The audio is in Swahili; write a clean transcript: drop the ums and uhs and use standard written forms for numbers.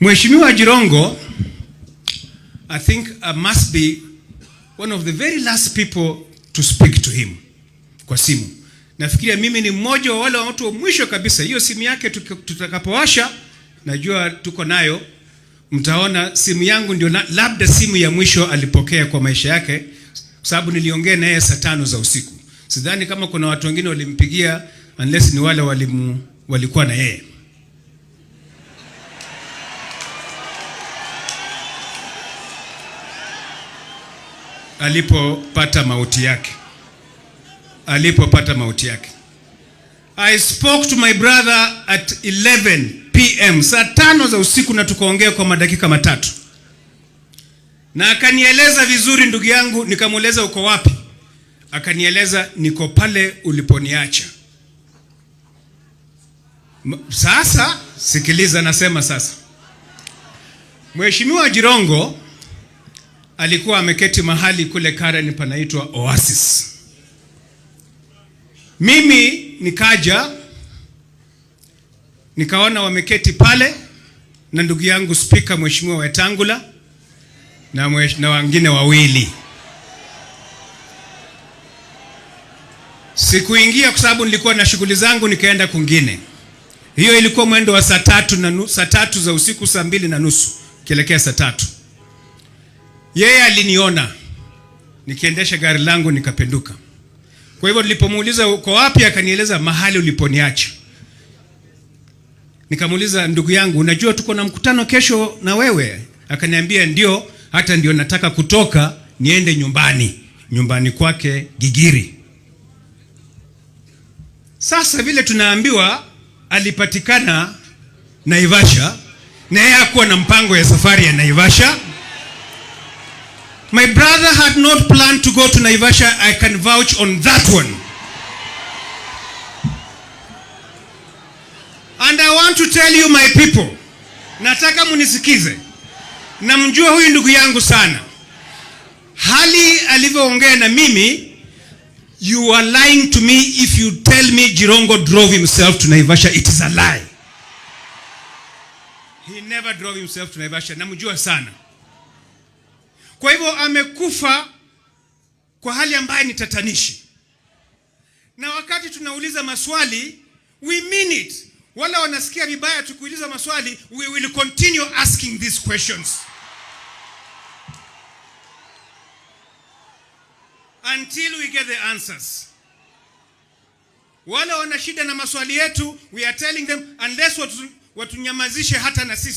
Mheshimiwa Jirongo, I think I must be one of the very last people to speak to him kwa simu. Nafikiria mimi ni mmoja wa wale watu wa mwisho kabisa. Hiyo simu yake tutakapowasha, najua tuko nayo, mtaona simu yangu ndio labda simu ya mwisho alipokea kwa maisha yake, sababu niliongea naye saa 5 za usiku. Sidhani kama kuna watu wengine walimpigia unless ni wale walikuwa na yeye. Alipopata mauti yake. I spoke to my brother at 11 p.m. saa 5 za usiku, na tukaongea kwa madakika 3. Na akanieleza vizuri ndugu yangu. Nikamueleza uko wapi? Akanieleza niko pale uliponiacha. Sasa sikiliza, nasema sasa. Mheshimiwa Jirongo alikuwa ameketi mahali kule Karen panaitwa Oasis. Mimi nikaja nikaona wameketi pale na ndugu yangu speaker Mheshimiwa Wetangula na wengine wawili. Sikuingia kwa sababu nilikuwa na shughuli zangu, nikaenda kwingine. Hiyo ilikuwa mwendo wa saa 3 za usiku, saa 2:30 kielekea saa 3. Yeye aliniona nikiendesha gari langu nikapenduka. Kwa hivyo nilipomuuliza uko wapi, akanieleza mahali uliponiacha. Nikamuuliza ndugu yangu, unajua tuko na mkutano kesho na wewe? Akaniambia ndio, hata ndio nataka kutoka niende nyumbani kwake Gigiri. Sasa vile tunaambiwa alipatikana Naivasha, na yeye hakuwa na mpango ya safari ya Naivasha. My brother had not planned to go to Naivasha. I can vouch on that one. And I want to tell you my people, nataka munisikize, na mjua huyu ndugu yangu sana. Hali alivyoongea na mimi, you are lying to me if you tell me Jirongo drove himself to Naivasha. It is a lie. He never drove himself to Naivasha. Namjua sana. Kwa hivyo amekufa kwa hali ambayo ni tatanishi. Na wakati tunauliza maswali, we mean it. Wala wanasikia vibaya tukuuliza maswali, we will continue asking these questions until we get the answers. Wala wana shida na maswali yetu, we are telling them unless watunyamazishe hata na sisi.